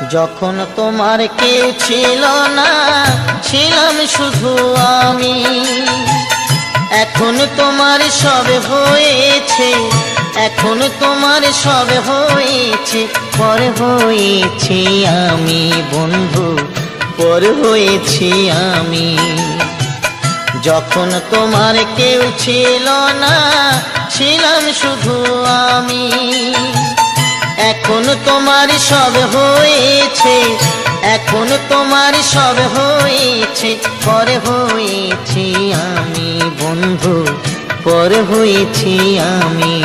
যখন তোমার কেউ ছিল না, ছিলাম শুধু আমি। এখন তোমার সব হয়েছে, এখন তোমার সব হয়েছে, পর হয়েছি আমি বন্ধু, পর হয়েছি আমি। যখন তোমার কেউ ছিল না, ছিলাম শুধু আমি। এখন তোমার সব হয়েছে, এখন তোমার সব হয়েছে, পর হয়েছি আমি বন্ধু, পর হয়েছি আমি।